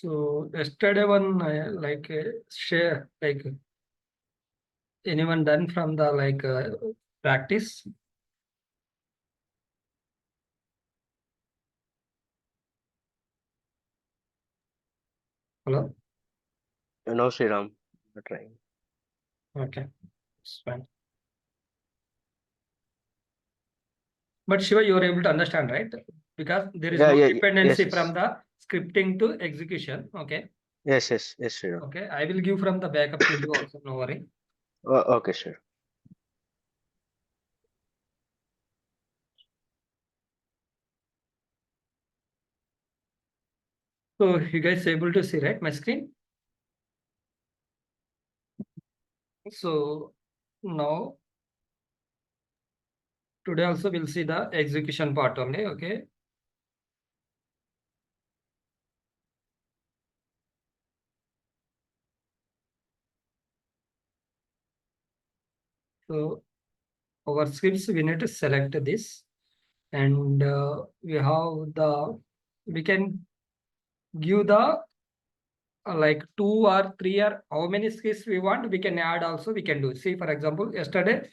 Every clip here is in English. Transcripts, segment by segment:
So yesterday one share anyone done from the practice? Hello. No, Sriram, we're trying. Okay, it's fine. But Shiva, you are able to understand, right? Because there is Yeah, no yeah, yes, dependency from yes, the scripting to execution. Okay. yes, Sriram. Okay. I will give from the backup to you also. No worry. Okay, sure. So you guys able to see, right, my screen? So now today also we'll see the execution part only. Okay. So our scripts we need to select this, and we can give the like 2 or 3 or how many scripts we want. We can add also. We can do. See, for example, yesterday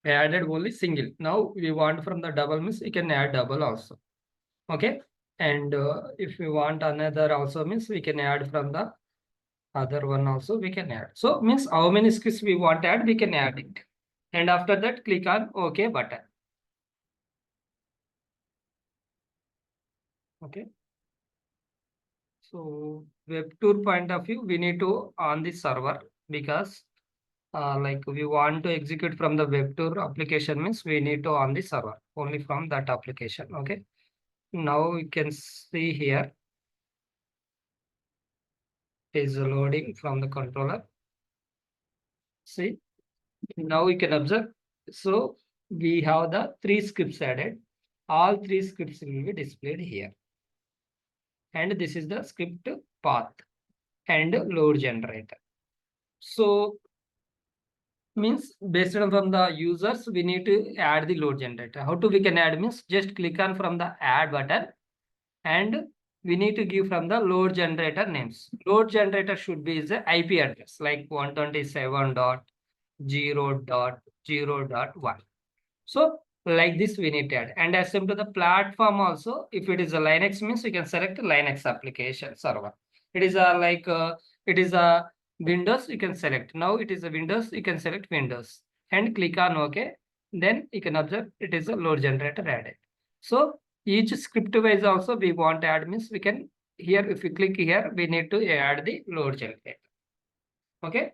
I added only single. Now we want from the double means we can add double also. Okay. And if we want another also means we can add from the other one also we can add. So means how many scripts we want to add, we can add it. And after that, click on OK button. Okay. So web tour point of view, we need to on the server because like we want to execute from the web tour application means we need to on the server only from that application. Okay. Now we can see here is loading from the controller. See, now we can observe. So we have the 3 scripts added. All 3 scripts will be displayed here. And this is the script path and load generator. So means based on from the users, we need to add the load generator. How to we can add means just click on from the add button and we need to give from the load generator names. Load generator should be the IP address like 127.0.0.1. So like this we need to add. And as same to the platform also, if it is a Linux means we can select Linux application server. It is it is a Windows, you can select. Now it is a Windows, you can select Windows and click on OK. Then you can observe it is a load generator added. So each script wise also we want to add means we can here if we click here we need to add the load generator. Okay.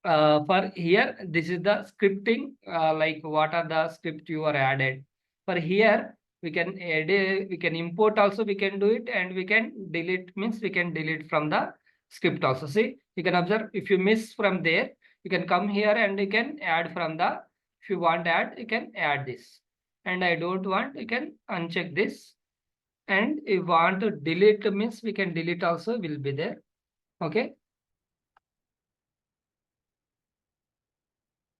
For here this is the scripting like what are the script you are added. For here we can add we can import also we can do it and we can delete means we can delete from the script also. See, you can observe if you miss from there you can come here and you can add from the if you want to add you can add this and I don't want you can uncheck this and if you want to delete means we can delete also will be there. Okay.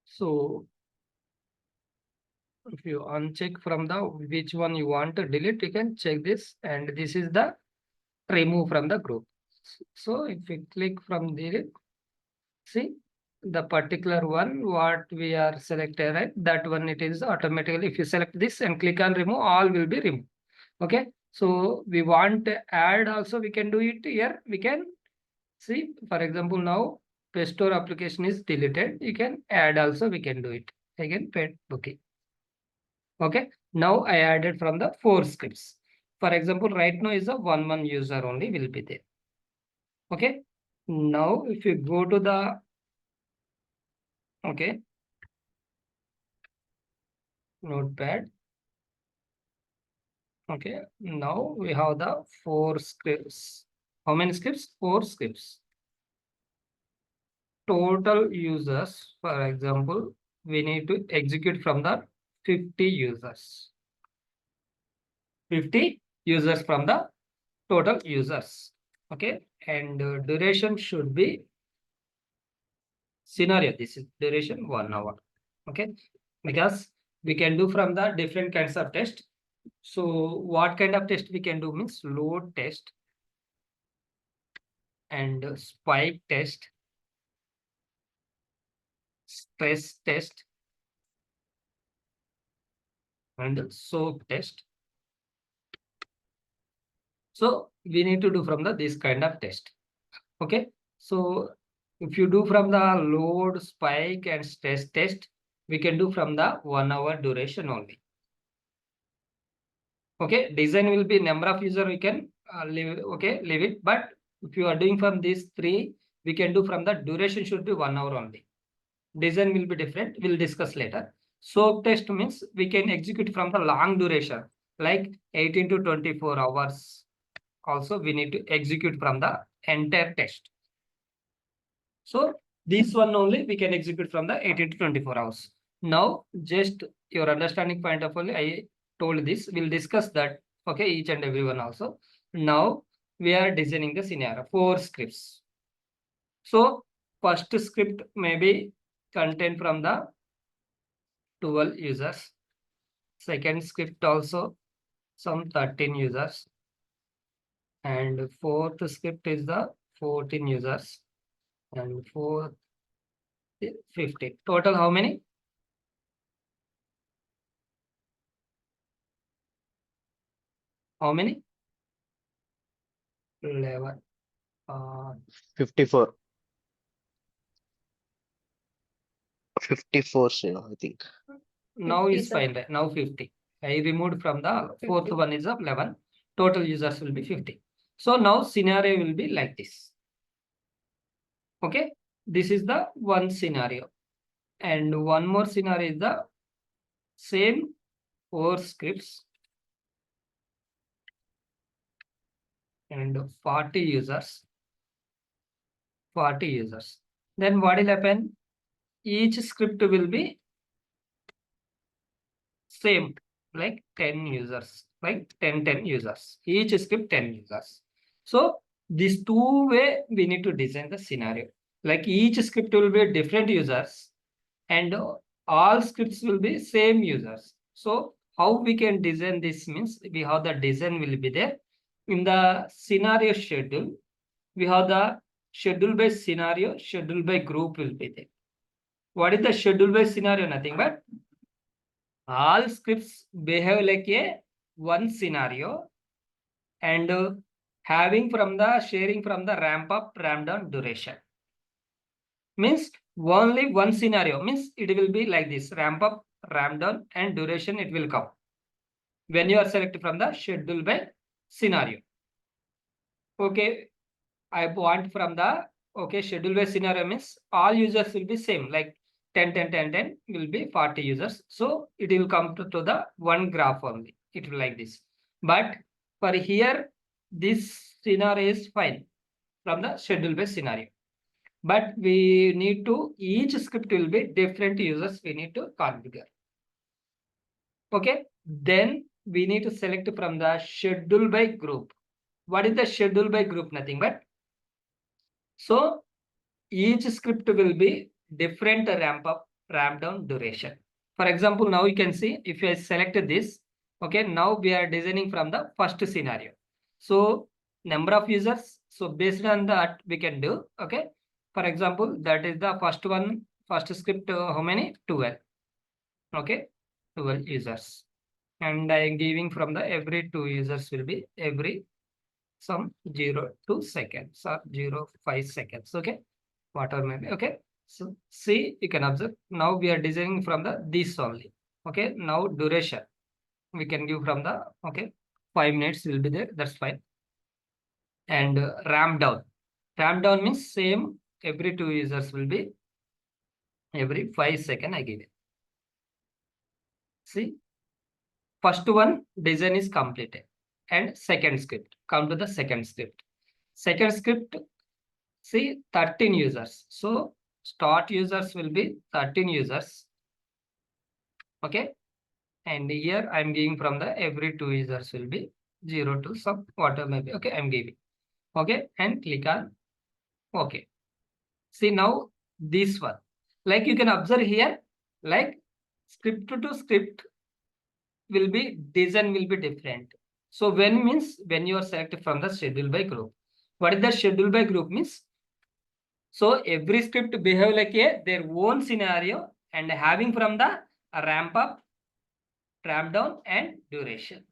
So if you uncheck from the which one you want to delete, you can check this and this is the remove from the group. So if we click from there, see the particular one what we are selected, right? That one it is automatically if you select this and click on remove, all will be removed. Okay. So we want to add also we can do it here. We can see for example now Play Store application is deleted. You can add also we can do it. Again pet booking. Okay. Now I added from the 4 scripts. For example, right now is a one user only will be there. Okay. Now if you go to the okay notepad. Okay. Now we have the 4 scripts. How many scripts? 4 scripts. Total users, for example, we need to execute from the 50 users. 50 users from the total users. Okay. And duration should be scenario. This is duration 1 hour. Okay. Because we can do from the different kinds of test. So what kind of test we can do means load test. and spike test, stress test, and soak test. So we need to do from the this kind of test. Okay. So if you do from the load, spike, and stress test, we can do from the 1 hour duration only. Okay. Design will be number of user we can leave. Okay, leave it. But if you are doing from these three, we can do from the duration should be 1 hour only. Design will be different. We'll discuss later. Soak test means we can execute from the long duration, like 18 to 24 hours. Also, we need to execute from the entire test. So this one only we can execute from the 18 to 24 hours. Now, just your understanding point of view, I told this. We'll discuss that. Okay, each and every one also. Now we are designing the scenario, 4 scripts. So first script may be content from the 12 users. Second script also some 13 users. And fourth script is the 14 users. And fourth 15. Total how many? How many? 11. 54. 54, Sriram, I think. Now 50, is sir. fine. Right? Now 50. I removed from the fourth 50. one is of 11. Total users will be 50. So now scenario will be like this. Okay. This is the one scenario. And one more scenario is the same 4 scripts and 40 users. 40 users. Then what will happen? Each script will be same, like 10 users, like 10 users. Each script 10 users. So these two way we need to design the scenario. Like each script will be different users and all scripts will be same users. So how we can design this means we have the design will be there. In the scenario schedule, we have the schedule by scenario, schedule by group will be there. What is the schedule by scenario? Nothing but all scripts behave like a one scenario and having from the sharing from the ramp up, ramp down duration. Means only one scenario means it will be like this ramp up, ramp down, and duration it will come when you are selected from the schedule by scenario. Okay, I want from the schedule by scenario means all users will be same like 10 will be 40 users. So it will come to the one graph only. It will like this. But for here, this scenario is fine from the schedule by scenario. But we need to, each script will be different users we need to configure. Okay, then we need to select from the schedule by group. What is the schedule by group? Nothing but so each script will be different ramp up, ramp down duration. For example, now you can see if I select this, okay, now we are designing from the first scenario. So number of users, so based on that we can do, okay. For example, that is the first one, first script, how many? 12, okay, 12 users. And I am giving from the every 2 users will be every some 0.2 seconds or 0.5 seconds, okay. Whatever maybe, okay. So see, you can observe now we are designing from the this only, okay. Now duration we can give from the 5 minutes will be there, that's fine. And ramp down means same every 2 users will be every 5 seconds I give it. See, first one design is completed and second script, come to the second script. Second script, see 13 users, so start users will be 13 users, okay. And here I'm giving from the every 2 users will be 0 to some whatever maybe, okay. I'm giving, okay, and click on okay. See now this one, like you can observe here, like script to script will be design will be different. So when means when you are selected from the schedule by group. What is the schedule by group means? So every script behave like their own scenario and having from the ramp up, ramp down and duration.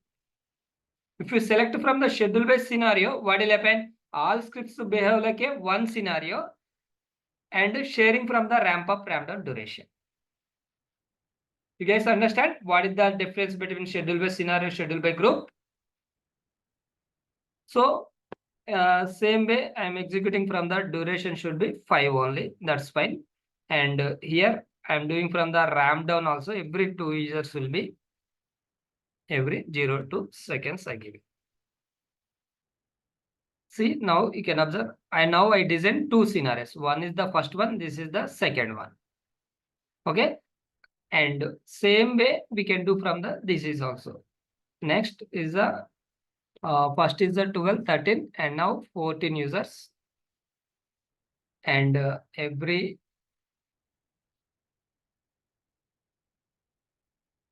If you select from the schedule based scenario, what will happen? All scripts behave like one scenario and sharing from the ramp up, ramp down duration. You guys understand what is the difference between schedule based scenario, schedule by group? So same way I'm executing from the duration should be 5 only. That's fine. And here I'm doing from the ramp down also. Every 2 users will be every 0 to seconds I give it. See, now you can observe. I design 2 scenarios. One is the first one. This is the second one. Okay. And same way we can do from the this is also. Next is the first is the 12, 13 and now 14 users. And every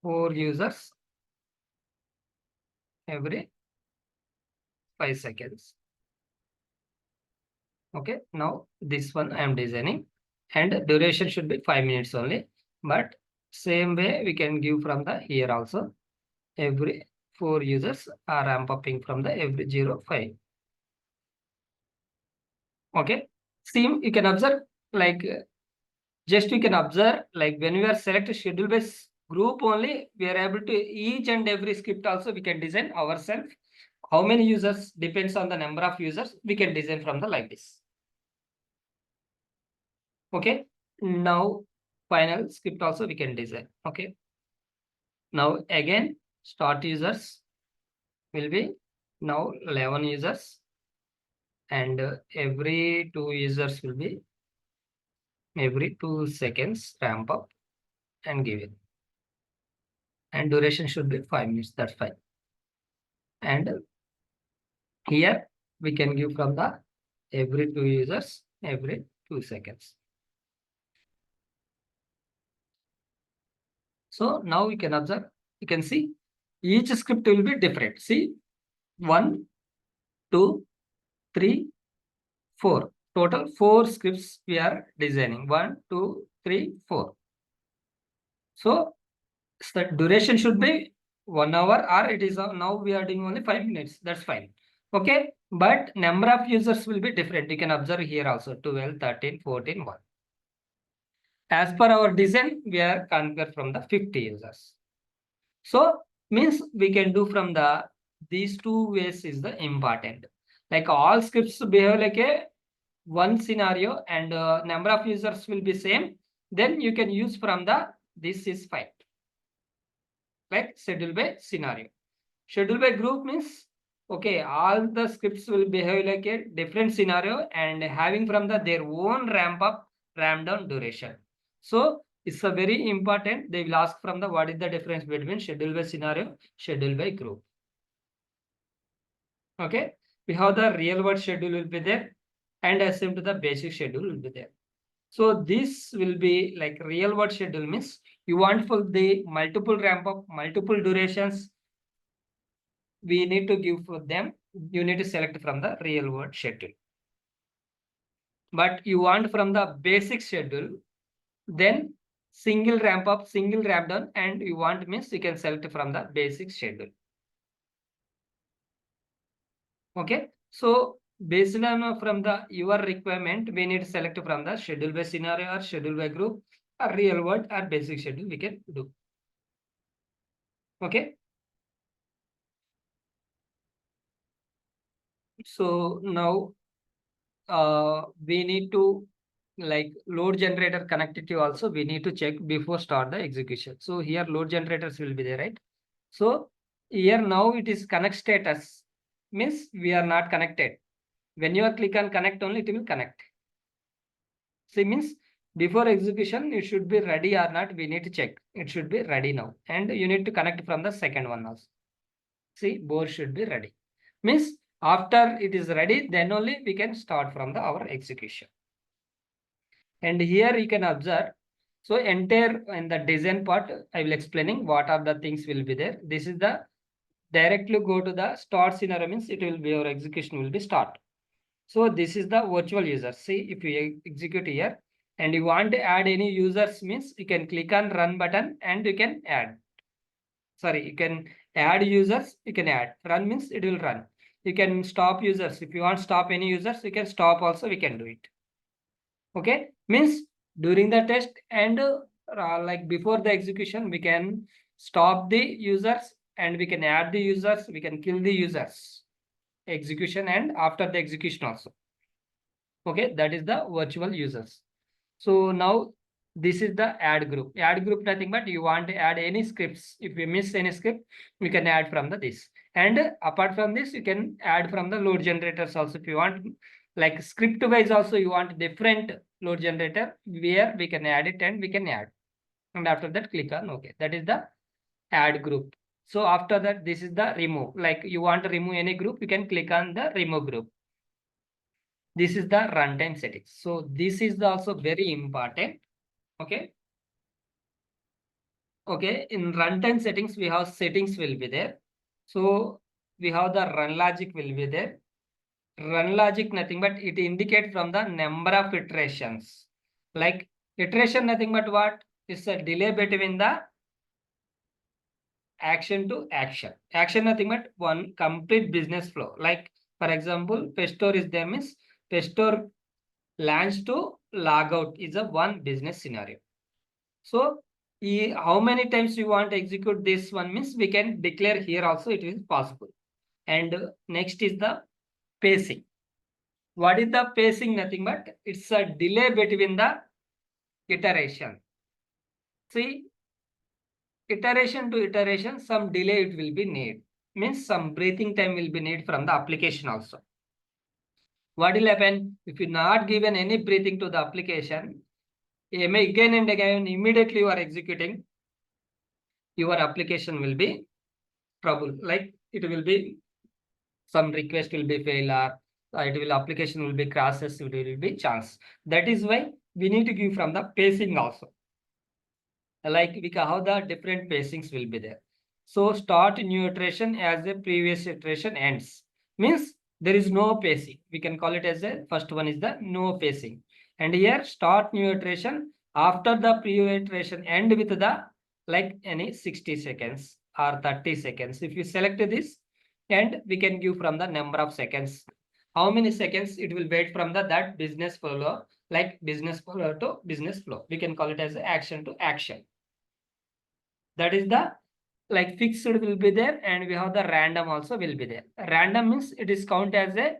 4 users every 5 seconds. Okay, now this one I am designing and duration should be 5 minutes only. But same way we can give from the here also. Every 4 users are ramp upping from the every 0, 5. Okay, see you can observe like just you can observe like when we are select schedule based group only, we are able to each and every script also we can design ourselves. How many users depends on the number of users we can design from the like this. Okay, now final script also we can design. Okay, now again start users will be now 11 users and every 2 users will be every 2 seconds ramp up and give it, and duration should be 5 minutes. That's fine. And here we can give from the every 2 users every 2 seconds. So now we can observe, you can see each script will be different. See 1, 2, 3, 4. Total 4 scripts we are designing. 1, 2, 3, 4. So the duration should be 1 hour or it is now we are doing only 5 minutes. That's fine. Okay. But number of users will be different. You can observe here also 12, 13, 14, 1. As per our design, we are configured from the 50 users. So means we can do from the these 2 ways is the important. Like all scripts behave like a one scenario and number of users will be same. Then you can use from the this is fine. Like schedule by scenario. Schedule by group means okay, all the scripts will behave like a different scenario and having from the their own ramp up, ramp down duration. So it's a very important. They will ask from the what is the difference between schedule by scenario, schedule by group. Okay, we have the real world schedule will be there and assume to the basic schedule will be there. So this will be like real world schedule means you want for the multiple ramp up, multiple durations. We need to give for them. You need to select from the real world schedule. But you want from the basic schedule, then single ramp up, single ramp down, and you want means you can select from the basic schedule. Okay, so based on from the your requirement, we need to select from the schedule by scenario or schedule by group or real world or basic schedule we can do. Okay, so now we need to like load generator connectivity also we need to check before start the execution. So here load generators will be there, right? So here now it is connect status means we are not connected. When you are click on connect only it will connect. See means before execution it should be ready or not, we need to check. It should be ready now and you need to connect from the second one also. See board should be ready means after it is ready then only we can start from the our execution. And here you can observe. So entire in the design part, I will explaining what are the things will be there. This is the directly go to the start scenario means it will be your execution will be start. So this is the virtual user. See, if you execute here and you want to add any users means you can click on run button and you can add. Sorry, you can add users, you can add. Run means it will run. You can stop users. If you want to stop any users, you can stop also, we can do it. Okay, means during the test and like before the execution, we can stop the users and we can add the users, we can kill the users. Execution and after the execution also. Okay, that is the virtual users. So now this is the add group. Add group nothing but you want to add any scripts. If we miss any script, we can add from the this. And apart from this, you can add from the load generators also. If you want like script wise also you want different load generator where we can add it and we can add. And after that click on OK. That is the add group. So after that, this is the remove. Like you want to remove any group, you can click on the remove group. This is the runtime settings. So this is also very important. Okay. Okay. In runtime settings, we have settings will be there. So we have the run logic will be there. Run logic nothing but it indicate from the number of iterations. Like iteration nothing but what is a delay between the action to action. Action nothing but one complete business flow. Like for example, Pestor is there means Pestor launch to log out is a one business scenario. So how many times you want to execute this one means we can declare here also it is possible. And next is the pacing. What is the pacing? Nothing but it's a delay between the iteration. See, iteration to iteration, some delay it will be need. Means some breathing time will be need from the application also. What will happen if you not given any breathing to the application? Again and again, immediately you are executing, your application will be trouble. Like it will be some request will be fail or it will application will be crashes, it will be chance. That is why we need to give from the pacing also. Like we can how the different pacings will be there. So start new iteration as a previous iteration ends. Means there is no pacing. We can call it as a first one is the no pacing. And here start new iteration after the previous iteration end with the like any 60 seconds or 30 seconds. If you select this and we can give from the number of seconds. How many seconds it will wait from the that business flow, like business flow to business flow. We can call it as action to action. That is the like fixed will be there and we have the random also will be there. Random means it is count as a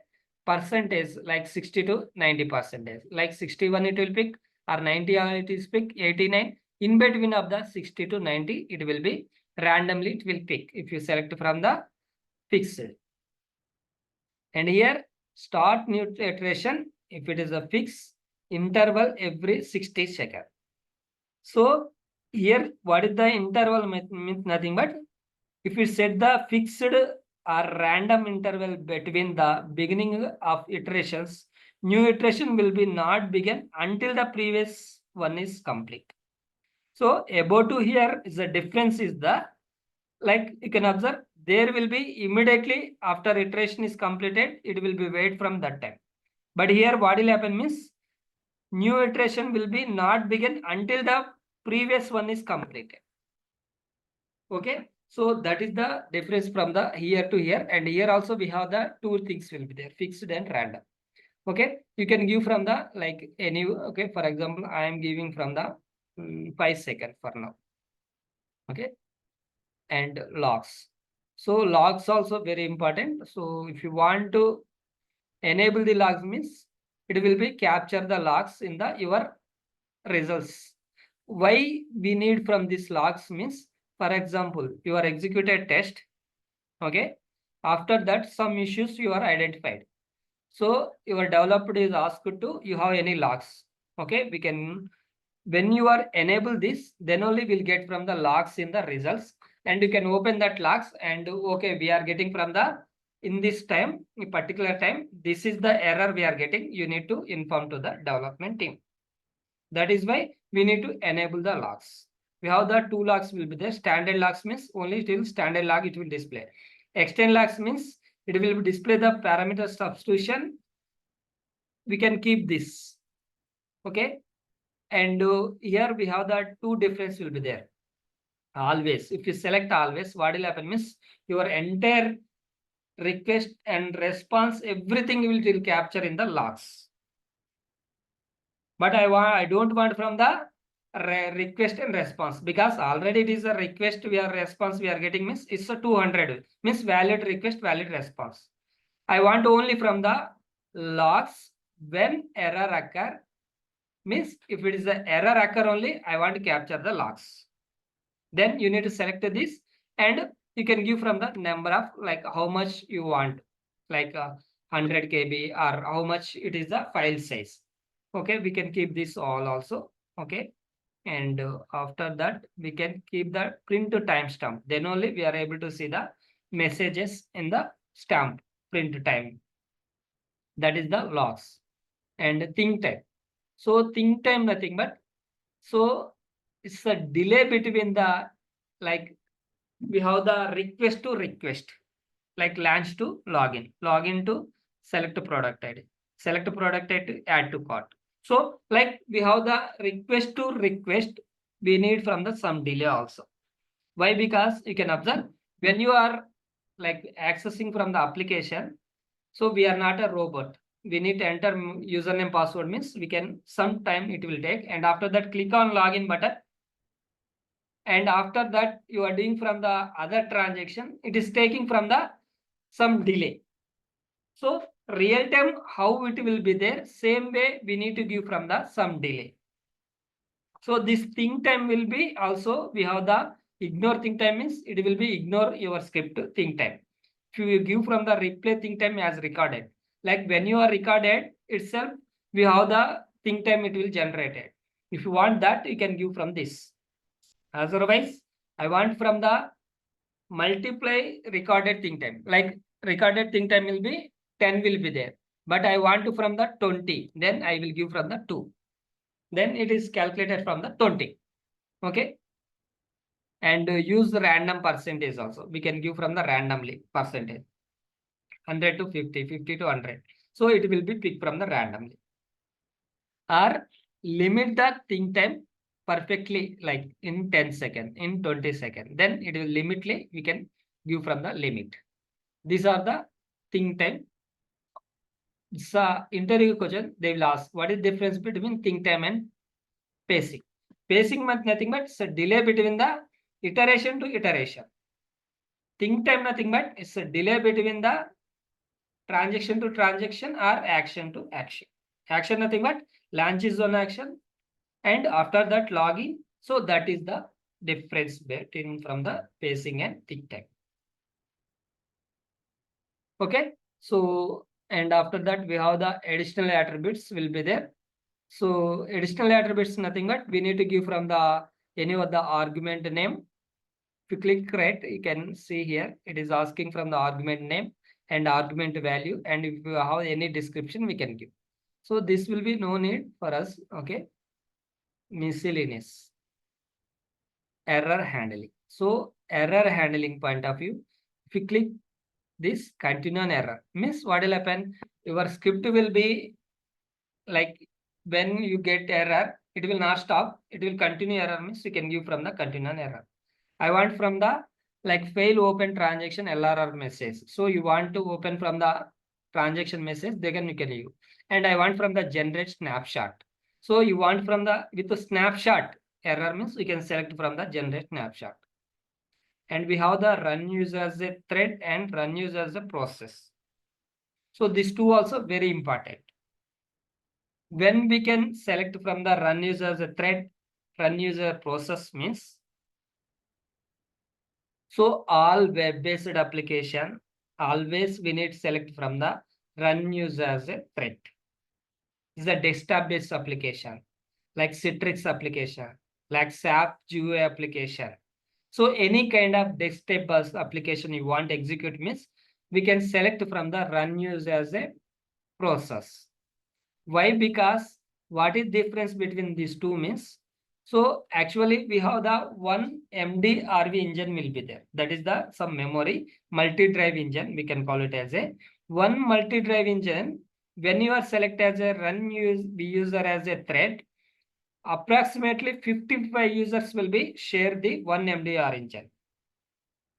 percentage like 60 to 90 percentage. Like 61 it will pick or 90 it is pick 89. In between of the 60 to 90 it will be randomly it will pick if you select from the fixed. And here start new iteration if it is a fixed interval every 60 seconds. So here what is the interval means nothing but if you set the fixed or random interval between the beginning of iterations, new iteration will be not begin until the previous one is complete. So above to here is the difference is the like you can observe there will be immediately after iteration is completed it will be wait from that time. But here what will happen means new iteration will be not begin until the previous one is completed. Okay, so that is the difference from the here to here, and here also we have the two things will be there, fixed and random. Okay, you can give from the like any. Okay, for example, I am giving from the 5 seconds for now. Okay, and logs. So logs also very important. So if you want to enable the logs means it will be capture the logs in the your results. Why we need from this logs means, for example, you are executed test. Okay. After that, some issues you are identified. So your developer is asked to you have any logs. Okay. We can when you are enable this, then only we'll get from the logs in the results, and you can open that logs and okay, we are getting from the in this time, in particular time, this is the error we are getting. You need to inform to the development team. That is why we need to enable the logs. We have the two logs will be there. Standard logs means only till standard log it will display. Extend logs means it will display the parameter substitution we can keep this. Okay. And here we have the two difference will be there. Always, if you select always, what will happen means your entire request and response, everything will capture in the logs. But I don't want from the request and response, because already it is a request, we are response we are getting means it's a 200 means valid request, valid response. I want only from the logs when error occur, means if it is the error occur only, I want to capture the logs. Then you need to select this, and you can give from the number of like how much you want, like 100 KB or how much it is the file size. Okay, we can keep this all also. Okay, and after that we can keep the print to timestamp. Then only we are able to see the messages in the stamp print time. That is the logs. And think time. So think time nothing but, so it's a delay between the, like we have the request to request, like launch to login to select product ID, select product ID, add to cart. So like we have the request to request, we need from the some delay also. Why? Because you can observe when you are like accessing from the application, so we are not a robot. We need to enter username password, means we can sometime it will take, and after that click on login button, and after that you are doing from the other transaction, it is taking from the some delay. So real time how it will be there, same way we need to give from the some delay. So this think time will be also, we have the ignore think time means it will be ignore your script think time. If you give from the replay think time as recorded, like when you are recorded itself, we have the think time it will generate it. If you want that, you can give from this. Otherwise, I want from the multiply recorded think time. Like recorded think time will be 10 will be there, but I want to from the 20, then I will give from the 2. Then it is calculated from the 20. Okay. And use the random percentage also. We can give from the randomly percentage. 100 to 50, 50 to 100. So it will be picked from the randomly. Or limit the think time perfectly, like in 10 seconds, in 20 seconds. Then it will limitly, we can give from the limit. These are the think time. It's a interview question. They will ask, what is the difference between think time and pacing? Pacing means nothing but it's a delay between the iteration to iteration. Think time nothing but it's a delay between the transaction to transaction or action to action. Action nothing but launch is one action, and after that login. So that is the difference between from the pacing and think time. Okay. So and after that we have the additional attributes will be there. So additional attributes nothing but we need to give from the any of the argument name. If you click right, you can see here it is asking from the argument name and argument value, and if you have any description we can give. So this will be no need for us. Okay. Miscellaneous error handling. So error handling point of view, if you click this continue on error, means what will happen, your script will be like when you get error, it will not stop, it will continue error, means you can give from the continue on error. I want from the like fail open transaction LRR message. So you want to open from the transaction message, then you can use. And I want from the generate snapshot. So you want from the with the snapshot error, means we can select from the generate snapshot. And we have the run user as a thread and run user as a process. So these two also very important. When we can select from the run user as a thread, run user process means, so all web-based application, always we need select from the run user as a thread. This is a desktop-based application, like Citrix application, like SAP GUI application. So any kind of desktop-based application you want to execute means, we can select from the run user as a process. Why? Because what is difference between these two means, so actually we have the one MDRV engine will be there. That is the some memory multi-drive engine. We can call it as a one multi-drive engine. when you are select as a run user as a thread, approximately 55 users will be share the one MD origin.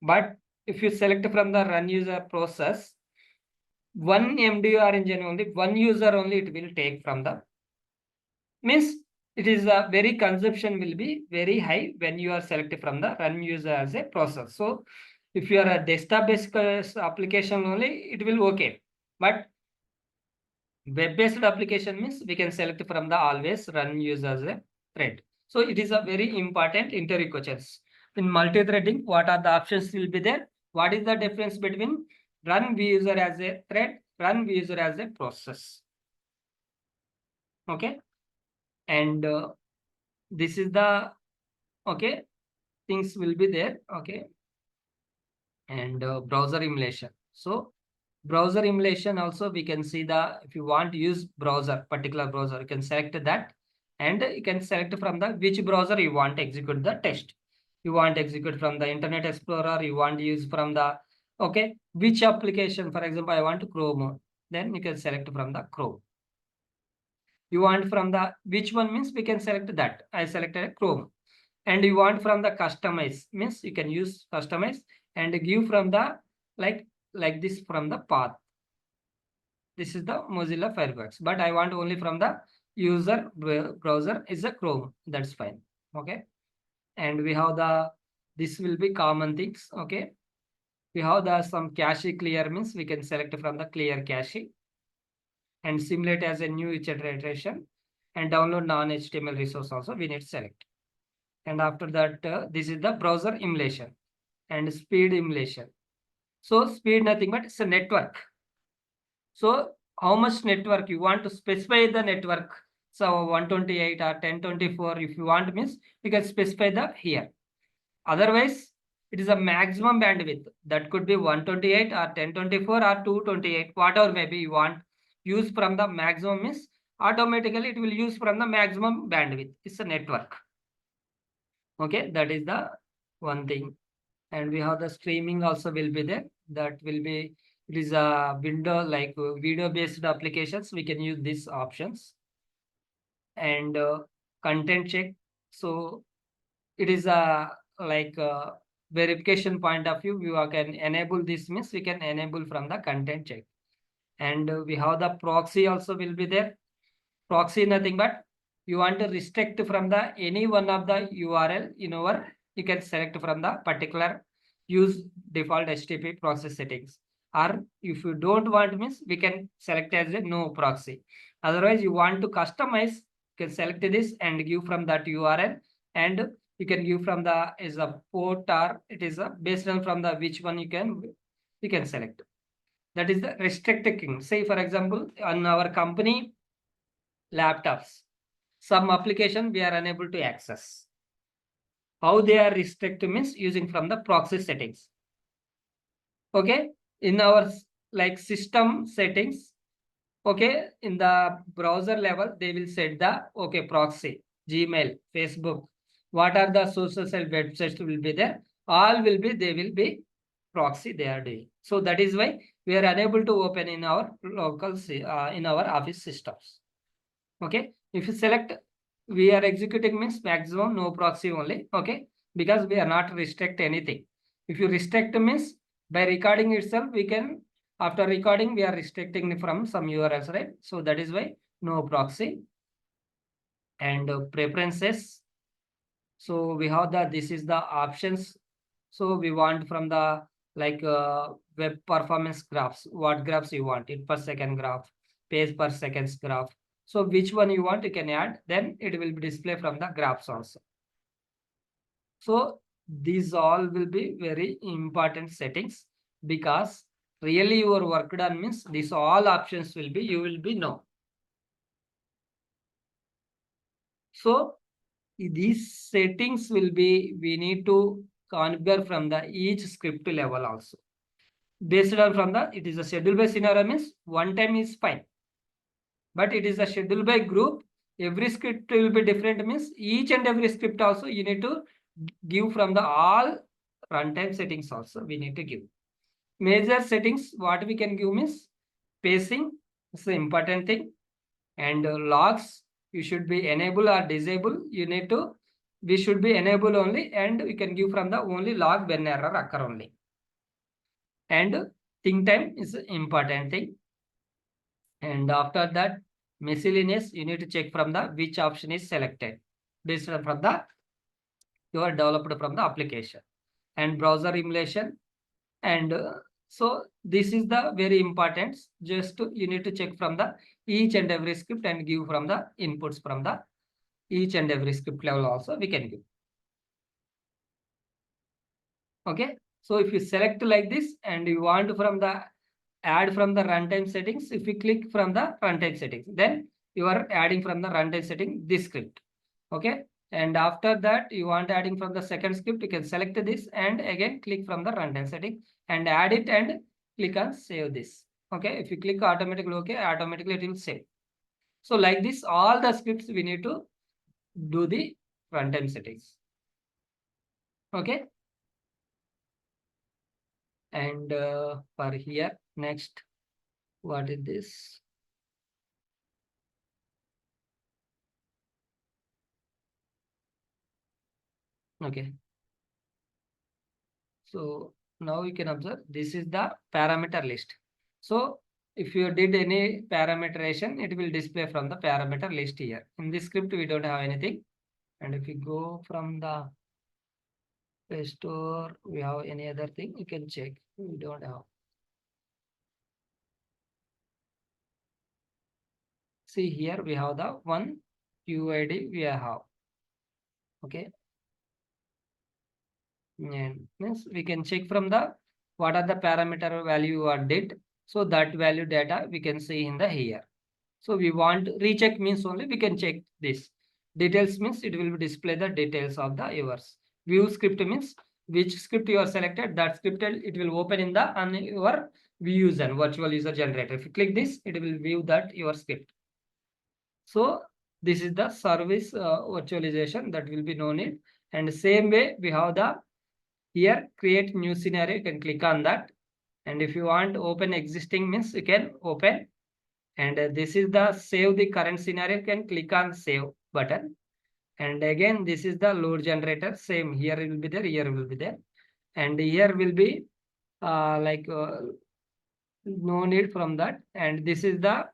But if you select from the run user process, one MD origin only, one user only it will take from the, means it is a very consumption will be very high when you are selected from the run user as a process. So if you are a desktop based application only, it will okay. But web-based application means we can select from the always run user as a thread. So it is a very important interview questions. In multi-threading, what are the options will be there? What is the difference between run user as a thread, run user as a process? Okay. And this is the, okay, things will be there. Okay. And browser emulation. So browser emulation also we can see the, if you want to use browser, particular browser, you can select that and you can select from the which browser you want to execute the test. You want to execute from the Internet Explorer, you want to use from the, okay, which application, for example, I want to Chrome, then you can select from the Chrome. You want from the which one means we can select that. I selected Chrome. And you want from the customize means you can use customize and give from the like this from the path. This is the Mozilla Firefox, but I want only from the user browser is a Chrome. That's fine. Okay. And we have the, this will be common things. Okay. We have the some cache clear means we can select from the clear cache and simulate as a new iteration and download non-HTML resource also we need to select. And after that, this is the browser emulation and speed emulation. So speed nothing but it's a network. So how much network you want to specify the network. So 128 or 1024 if you want means you can specify the here. Otherwise it is a maximum bandwidth that could be 128 or 1024 or 228 whatever maybe you want use from the maximum means automatically it will use from the maximum bandwidth. It's a network. Okay, that is the one thing. And we have the streaming also will be there. That will be, it is a window like video based applications. We can use these options and content check. So it is a like verification point of view. You can enable this means we can enable from the content check. And we have the proxy also will be there. Proxy nothing but you want to restrict from the any one of the URL in our, you can select from the particular use default HTTP process settings. Or if you don't want means we can select as a no proxy. Otherwise you want to customize, you can select this and give from that URL and you can give from the is a port or it is a based on from the which one you can select. That is the restricting. Say for example on our company laptops, some application we are unable to access. How they are restricted means using from the proxy settings. Okay, in our like system settings, okay, in the browser level they will set the okay proxy, Gmail, Facebook, what are the social websites will be there, all will be, they will be proxy they are doing. So that is why we are unable to open in our local in our office systems. Okay, if you select we are executing means maximum no proxy only. Okay, because we are not restrict anything. If you restrict means by recording itself we can, after recording we are restricting from some URLs, right? So that is why no proxy. And preferences, so we have the, this is the options. So we want from the like web performance graphs, what graphs you want, it per second graph, page per seconds graph. So which one you want you can add, then it will be display from the graphs also. So these all will be very important settings because really your work done means these all options will be, you will be know. So these settings will be, we need to configure from the each script level also. Based on from the, it is a schedule by scenario means one time is fine. But it is a schedule by group. Every script will be different means each and every script also you need to give from the all runtime settings also we need to give. Major settings what we can give means pacing, It's the important thing. And logs, you should be enable or disable. We should be enable only, and we can give from the only log when error occur only. And think time is important thing. And after that, miscellaneous, you need to check from the which option is selected based on from the you are developed from the application. And browser emulation. And so this is the very important. You need to check from the each and every script and give from the inputs from the each and every script level also we can give. Okay. So if you select like this and you want from the add from the runtime settings, if you click from the runtime settings, then you are adding from the runtime setting this script. Okay. And after that, you want adding from the second script, you can select this and again click from the runtime setting and add it and click on save this. Okay. If you click automatically, okay, automatically it will save. So like this, all the scripts we need to do the runtime settings. Okay. And for here, next, what is this? Okay. So now you can observe this is the parameter list. So if you did any parameterization, it will display from the parameter list here. In this script, we don't have anything. And if you go from the Play Store, we have any other thing, you can check. We don't have. See here, we have the one UID we have. Okay. And means we can check from the what are the parameter value you are did. So that value data we can see in the here. So we want recheck means only we can check this. Details means it will display the details of the yours. View script means which script you are selected, that script it will open in the on your views and virtual user generator. If you click this, it will view that your script. So this is the service virtualization that will be no need. And same way we have the here create new scenario. You can click on that. And if you want open existing means you can open. And this is the save the current scenario. You can click on save button. And again, this is the load generator. Same here it will be there. Here will be there. And here will be no need from that. And this is the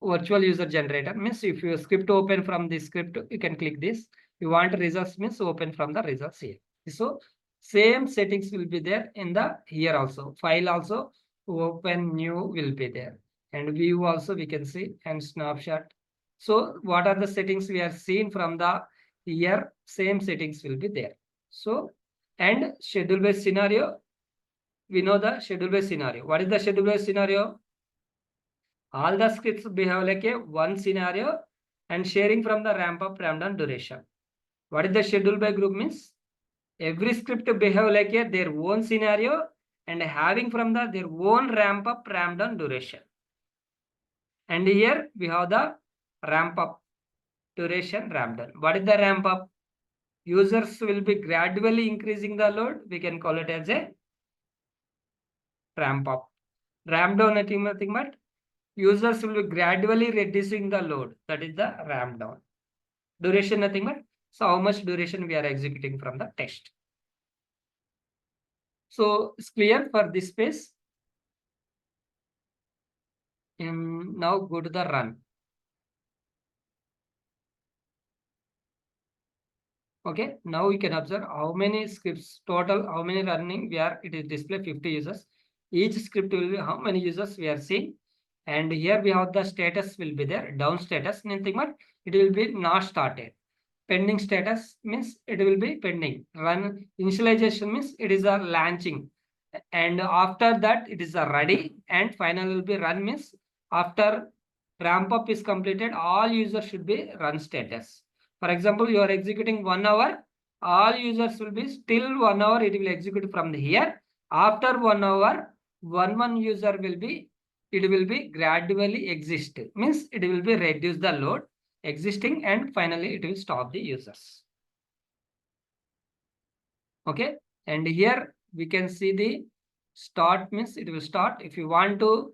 virtual user generator means if you script open from this script, you can click this. You want results means open from the results here. So same settings will be there in the here also. File also open new will be there. And view also we can see and snapshot. So what are the settings we are seeing from the here? Same settings will be there. So and schedule based scenario. We know the schedule based scenario. What is the schedule based scenario? All the scripts behave like a one scenario and sharing from the ramp up, ramp down duration. What is the schedule by group means? Every script behave like a their own scenario and having from the their own ramp up, ramp down duration. And here we have the ramp up duration, ramp down. What is the ramp up? Users will be gradually increasing the load. We can call it as a ramp up. Ramp down nothing but users will be gradually reducing the load. That is the ramp down. Duration nothing but so how much duration we are executing from the test. So it's clear for this space. Now go to the run. Okay, now we can observe how many scripts total, how many running we are, it is display 50 users. Each script will be how many users we are seeing. And here we have the status will be there, down status, nothing but it will be not started. Pending status means it will be pending. Run initialization means it is a launching. And after that, it is a ready. And final will be run means after ramp up is completed, all users should be run status. For example, you are executing 1 hour, all users will be still 1 hour, it will execute from here. After 1 hour, one user will be, it will be gradually exist. Means it will be reduce the load existing and finally it will stop the users. Okay. And here we can see the start means it will start. If you want to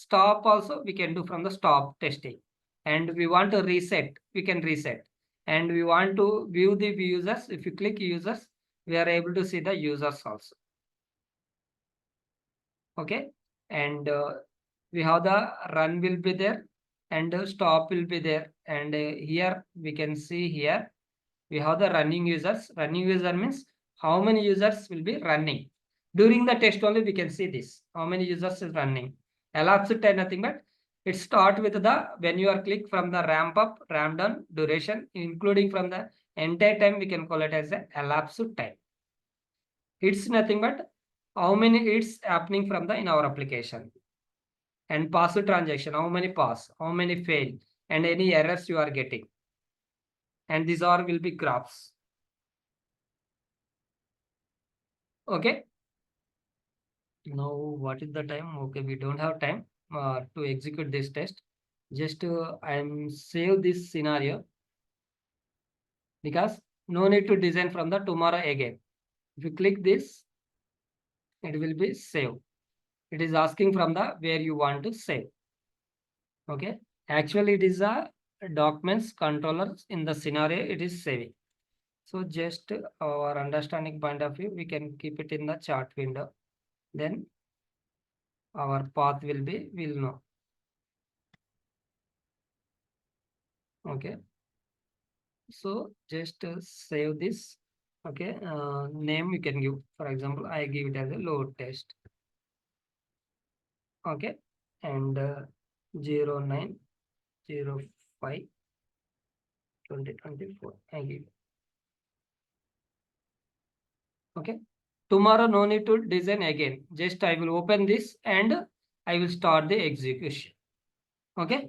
stop also we can do from the stop testing. And we want to reset, we can reset. And we want to view the users. If you click users, we are able to see the users also. Okay. And we have the run will be there and stop will be there. And here we can see here we have the running users. Running user means how many users will be running. During the test only we can see this. How many users is running. Elapsed time nothing but it start with the when you are click from the ramp up, ramp down, duration, including from the entire time we can call it as a elapsed time. It's nothing but how many it's happening from the in our application. And pass transaction, how many pass, how many fail, and any errors you are getting. And these are will be graphs. Okay. Now, what is the time? Okay, we don't have time to execute this test. Just I'm save this scenario because no need to design from the tomorrow again. If you click this, it will be save. It is asking from the where you want to save. Okay, actually it is a documents controllers in the scenario. It is saving. So just our understanding point of view, we can keep it in the chart window. Then our path will be will know. Okay. So just save this. Okay, name you can give. For example, I give it as a load test. Okay, and 0905 2024. I give. Okay, tomorrow no need to design again. Just I will open this and I will start the execution. Okay,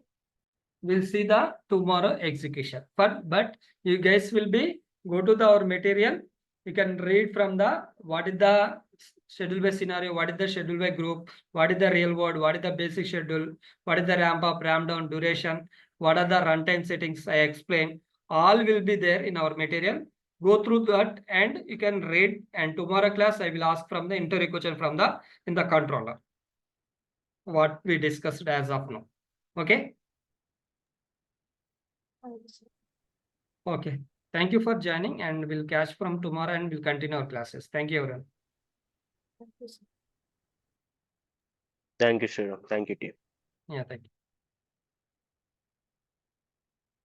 we'll see the tomorrow execution. But you guys will be go to our material. You can read from the what is the schedule by scenario, what is the schedule by group, what is the real world, what is the basic schedule, what is the ramp up, ramp down, duration, what are the runtime settings I explained. All will be there in our material. Go through that and you can read. And tomorrow class I will ask from the interview question from the in the controller what we discussed as of now. Okay. Okay. Thank you for joining and we'll catch from tomorrow and we'll continue our classes. Thank you, everyone. Thank you, Sriram. Thank you, team. Yeah, thank you.